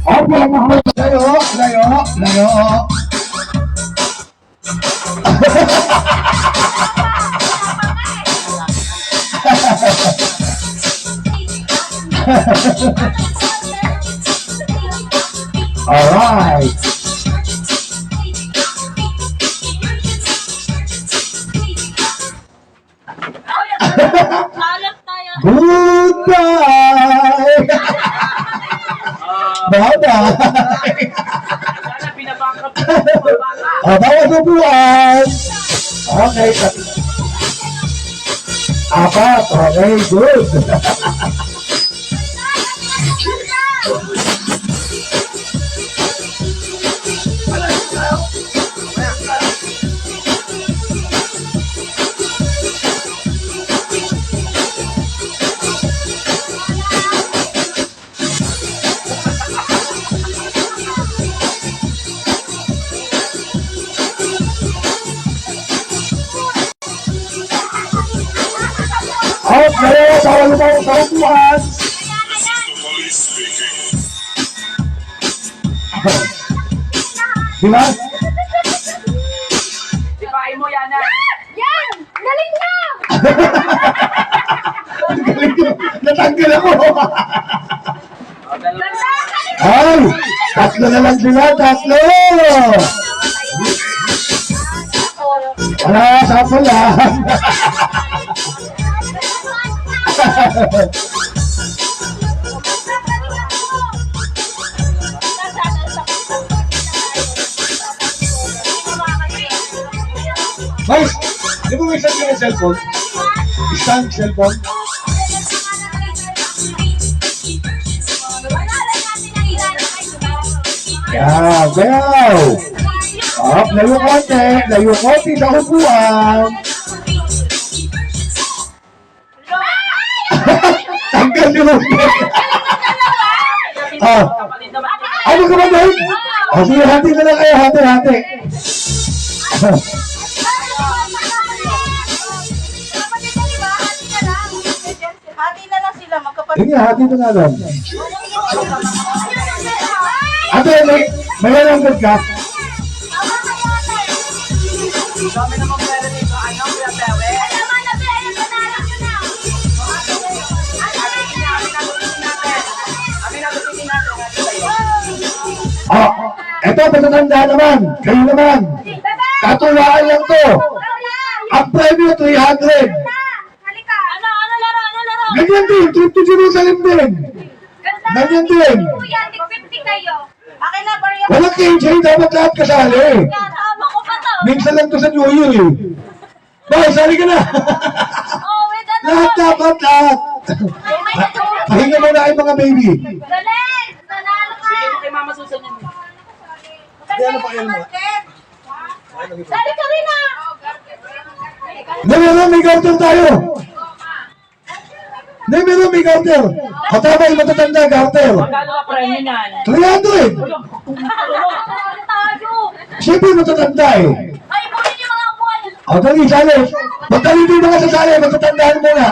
Opo, mahal. Layo, layo, layo. Alright. Goodbye! Bye-bye! Bawat upuan! Okay. Apat. Okay, good. Okay, bawal mo sa upuan. Diba? Sipain mo yan, ha? Yan! Galing na! Natanggal ako. Dalawa. Ay! Tatlo na lang sila, tatlo! Wala, sample lang. Guys, di ba may isang yung cellphone? Isang cellphone? Yeah, go! Up, layo konti sa upuan. Tanggal yung upuan. Ano ka ba doon? Sige, hati na lang kayo, hati. Hati na lang sila, magkapatid. Sige, hati na nga lang. Ate, may nalanggan ka? Dami naman pwede dito. Ano, Kuya Pewe? Alaman na ba? Ayun, manalang ko na. Amin na gupitin natin. Oh, eto, patatanda naman. Kayo naman. Katuwaan lang to. Ang premyo, 300. Halika. Ano laro? Ganyan din, trip to Jerusalem din. Ganyan din. Kuya, tig-50 kayo. Akin na, Barya. Walang KJ, dapat lahat kasali. Tama ko pa to. Minsan lang to sa New Year eh. Bakit, sali ka na. Oh, wait, ano? Lahat dapat, lahat. May Pahinga mo na kayo mga baby. Galing! Nanalo ka! Sige mo kay Mama Susan yun. Ano pa yan mo? Sali ka rin ah! Meron, may garter tayo. Meron, may garter. O tama, yung matatanda, garter. Magkano ka premyo niyan? 300. Tayo! Siyempre matatanda eh. Ay, ipunin yung mga upuan! O dali, sali. Magdali din mga sasali, matatandaan muna.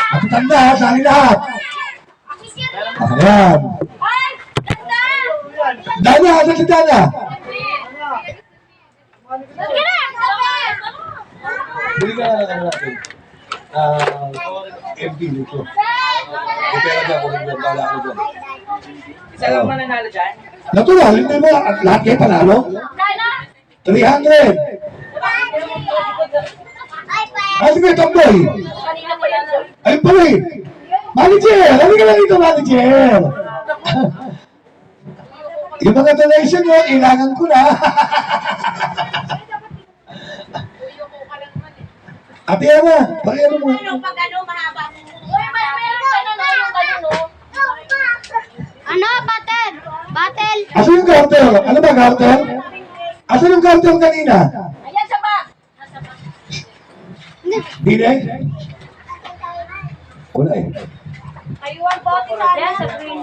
Matatanda ha, sali lahat. Ayan. Ay! Ganda! Dana, asa si Dana? Sige na! Sabi! Bili ka na lang natin. FB dito. Ipera ka kung hindi bala ako dyan. Isa lang mananalo dyan? Natural, hindi mo lahat kayo panalo? Dana! 300. Ay, pa! Ah, sige, tamboy. Kanina pa yan. Ay, pala eh. Manager, halika lang dito, manager. Yung mga donation nyo, kailangan ko na. Ate Ana, pakiano mo. Yung pag ano, mahaba mo. Uy, meron ka na yung ganun, no? Ano, battle? Battle? Asan yung garter? Ano ba garter? Asan yung garter kanina? Ayan sa back. Dine? Wala eh. Ayun, bote sa akin. Sa green.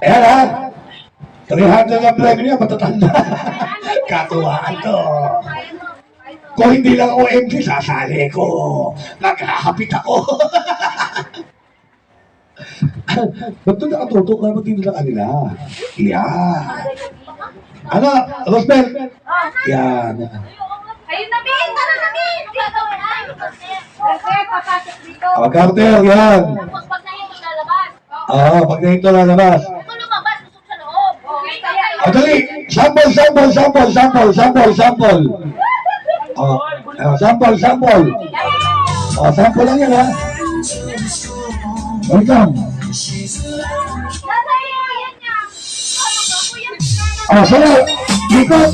Ayan ha. 300 ang premyo niya, matatanda. Katuwaan to. Kung hindi lang ako MC, sasali ko. Nagkakapit ako. Ba't doon nakatutok na dito sa kanila? Yan. Ano, Rosbel? Yan. Ayun na, Min! Tara na, Min! Kasi, papasok dito. Carter, yan. Tapos pag nahito lalabas. Oo, pag nahito lalabas. Kung lumabas, busog sa loob. Okay, kaya. O, dali. Sample. O, sample. O, sample lang yan, ha? Welcome. Tatay, yan niya. Ano ba po yan? O, sige. Ikot.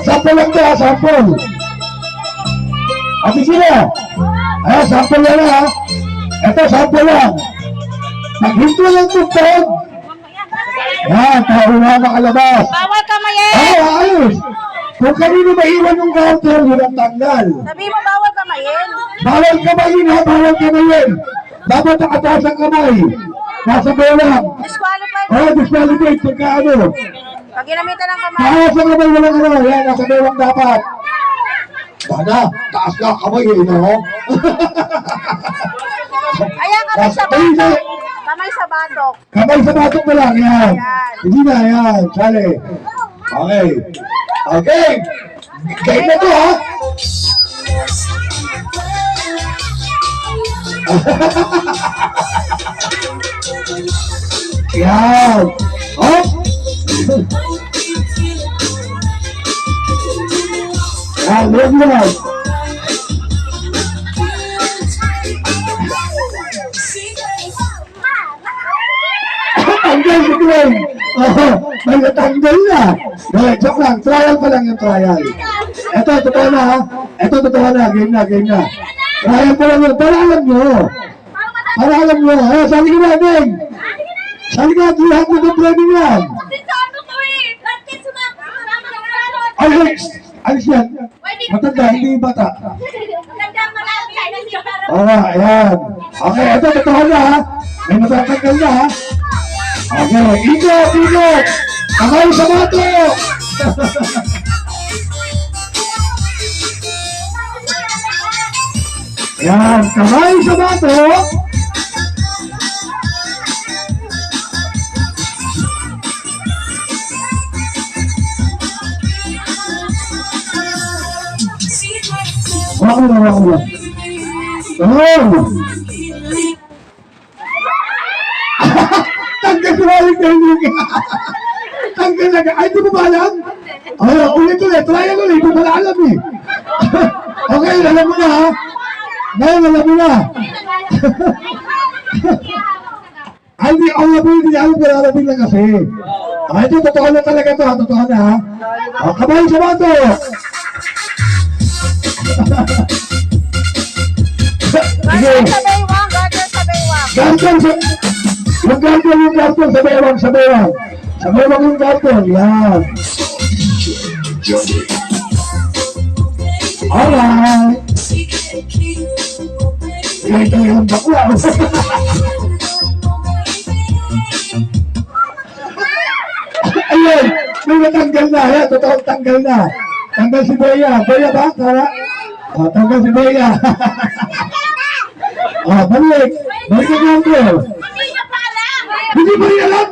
Sample lang to, ha? Sample. Ate sila. Ayan, sample lang, ha? Ito, sample lang. Paghinto lang tugtog. Yan, tao na makalabas. Bawal kamayin! Ayos. Kung kanino maiwan yung counter, yun ang tanggal. Sabi mo bawal kamayin. Bawal kamayin, ha? Bawal kamayin. Dapat nakataas ang kamay. Nasa bewang. Disqualified. Disqualified pagka ano. Pag ginamitan ng kamay. Taas ang kamay, walang ano. Yan, nasa bewang dapat. Sana, taas ka ang kamay, no? Ayan, kamay sa batok. Kamay sa batok. Kamay sa batok mo lang, yan. Hindi na, yan. Sali. Okay. Okay. Game na to, ha? Yan. Oh. Yan, yan. Tanggal si Glenn. May natanggal na. Joke lang. Trial pa lang yung trial. Ito, totoo na, ha? Ito, totoo na. Game na. Trial pa lang yun. Para alam nyo. Sali ka na, Neng. Sali ka, 300 ang premium yan. Alis yan. Matanda, hindi yung bata. Ayan. Okay, ito, totoo na, ha? May matatanggal na, ha? Okay, ikot! Kamay sa bato! Yan, kamay sa bato! Wala. Tanggal si Malik na hindi ka. Tanggal na ka. Ay, di mo ba alam? Ay, ulit. Trial ulit. Di mo pala alam eh. Okay, alam mo na, ha? Ngayon, alam mo na. Ay, di ako na po hindi alam. Pero alam lang kasi. Ay, ito, totoo na talaga ito, ha? Totoo na, ha? O, kamay sa bato. Sige. Garter sa baywang. Garter sa... Yung garter sa bewang. Sa bewang yung garter. Yan. Alright. Ito yung bakla. Ayun. May natanggal na. Yan. Totoong tanggal na. Tanggal si Bea. Bea ba? Tara. O, tanggal si Bea. O, balik. Balik ang garter. Hindi mo rin alam?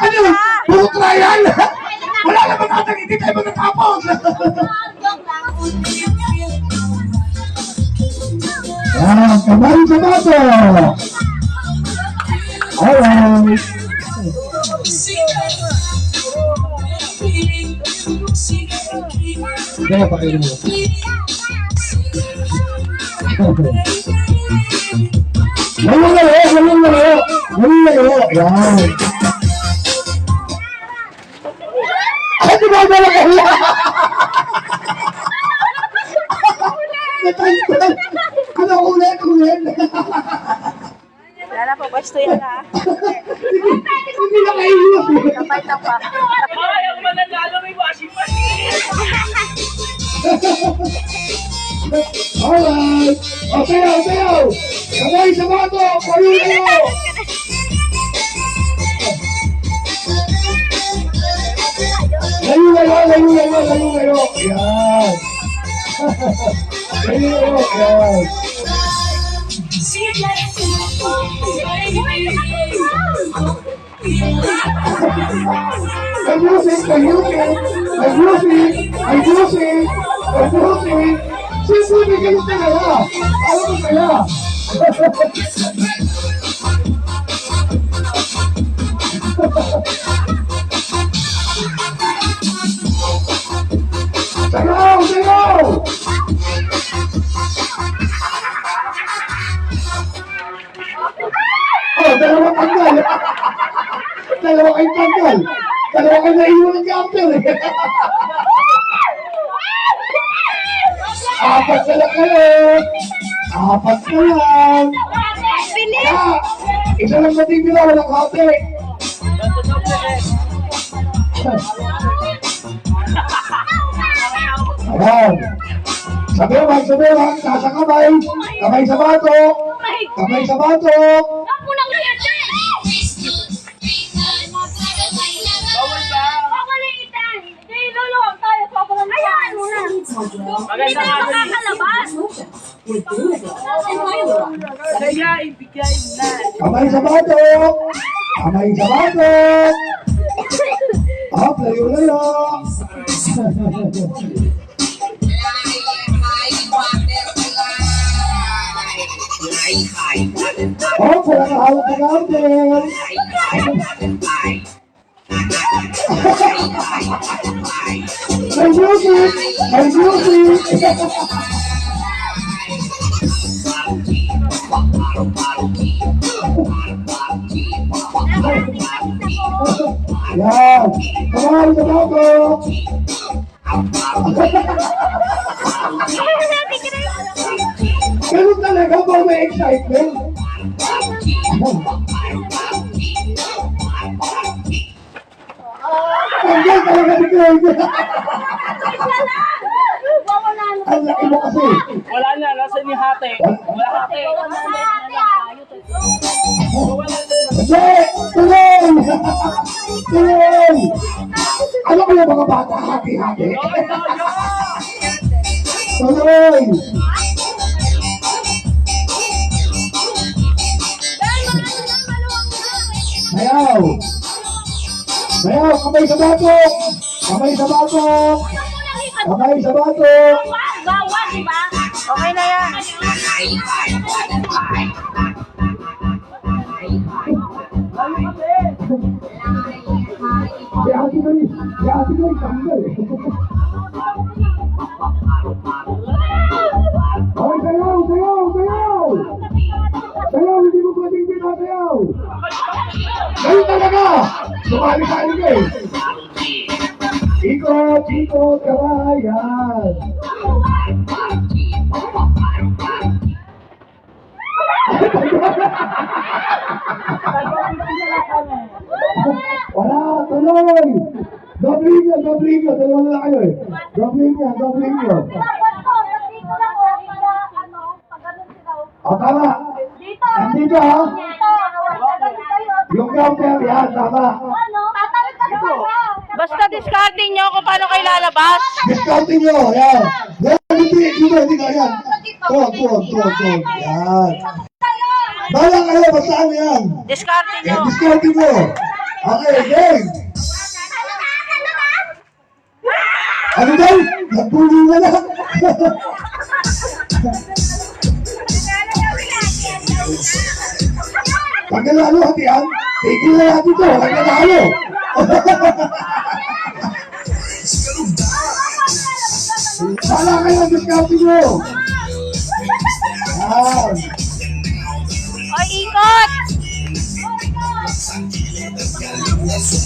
Ano? Puro trial? Wala naman natin, hindi tayo matatapos. Yan, kamay sa bato. Alright. Kaya pa kayo mo. Walong laro. Yan. Ay, di ba wala? Natanggal. Ano ulit? Lala po, pwesto yan ha. Hindi na kayo. Kapay na pa. Ay, ang mananalo may washing machine! Alright. O, sayaw. Kamay sa bato. Payulo. Layo. Yan. Layo. Yan. May music, may music, may music, may music, may music. Siyempre, may ganun kaya. Alam mo kaya. Sayaw! Sayaw! Oh, dalawa tanggal. Dalawa kayong tanggal. Dalawa kayong naiwan ng camper eh. Apat na lang kayo. Apat na lang. Ah, isa lang matitira, walang kape. Ayan. Sabiwan, sabiwan, nasa kamay. Kamay sa bato. Kamay sa bato. Maganda nga Kaya ibigay mo na. Kamay sa bato. Kamay sa bato. Up, layo-layo. Oh, wala na hawak na gamit. May music! May music! Yan! Kamay sa bato! Ganun talaga po may excitement. Tanggal talaga ni Craig. Ang laki mo kasi. Wala na, nasa ni hate. Wala hate. Hindi! Tuloy! Tuloy! Ano kaya mga bata? Hati-hati. Tuloy! Sayaw! Sayaw! Kamay sa bato! Kamay sa bato! Kamay sa bato! Bawal, di ba? Okay na yan. Si Ate Grace! Si Ate Grace! Tanggal eh! Okay, sayaw! Sayaw! Sayaw! Sayaw! Hindi mo pwedeng pinasayaw! Ganun talaga! Sumali sa aling eh! Ikot! Ikot! Kabayan! Wala! Tuloy! Dobling nyo! Dobling nyo! Dalawa na kayo eh! Dobling nyo! Dobling nyo! O, tama! Nandito ha! Yung counter yan! Tama! Basta discarding nyo kung paano kayo lalabas. Discounting nyo! Yan! Yan! Hindi ka! Yan! Tuwag! Tuwag! Tuwag! Tuwag! Yan! Bala kayo! Basta ano yan! Discarding nyo. Discounting nyo! Okay, game! Ano daw? Nagbuli na lang! Pag nanalo hatian, tigil na natin ito. Pag nanalo. Bala kayo ang discounting nyo. Yan. O, ikot.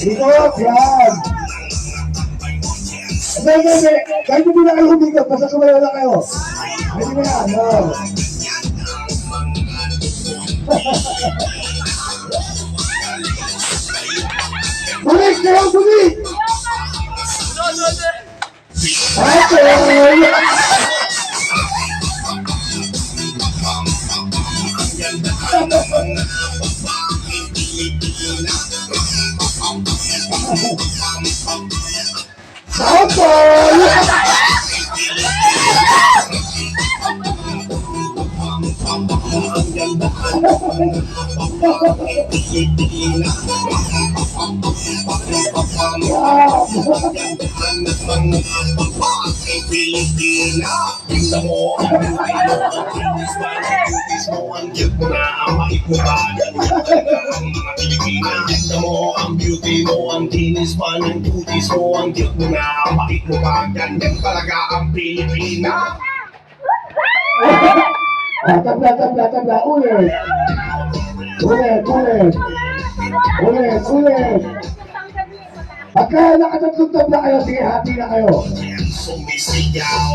Ikot, yan. Hindi. Kahit hindi na kayo humikot, basta sumayo na kayo. Hindi mo yan, no. Balik! Kayo, balik! Okay! Okay! Wow! Ang beauty mo, ang kinis pa ng cuties mo, ang cute mo na, ang bait mo pa, ganyan talaga ang Pilipina. Tabla, ulit. Ulit. Pagka nakatatlong tabla kayo, sige, hati na kayo. Sumisigaw,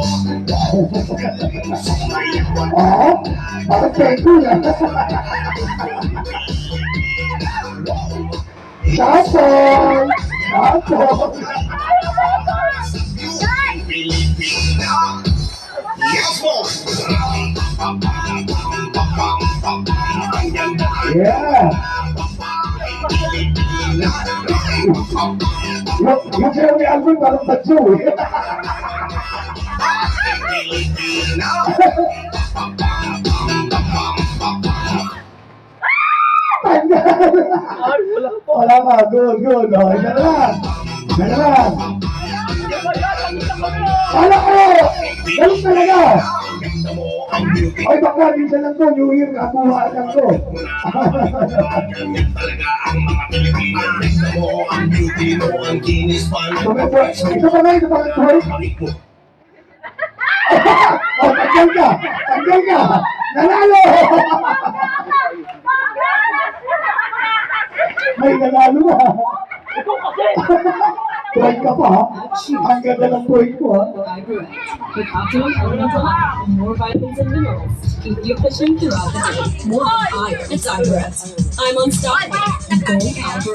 sumayaw, Oo? Bakit peko yan? Shoutout! Pilipina. Yes, boss! Ang ganda ng Yeah! Pilipina. Yung Jeremy Alvin parang badyo eh. Pilipina. Wala ka, good. Oh, yan na lang. Wala ko! Ganun talaga! Ganda mo, ang beauty Ay baka, minsan lang to, New Year, kabuhaan lang to. ganyan talaga ang mga Pilipina. Ganda mo, ang beauty mo, ang kinis pa ng Ito pa nga, tuloy. balik mo. Oh, tanggal ka! Nanalo! May nanalo na. Point ka pa ha? Ang ganda ng point ko ha? Vibrant, with optimum elemental iron and more vitamins and minerals to keep you pushing throughout the day. More iron, it's Vibrant. I'm unstoppable. Go Vibrant.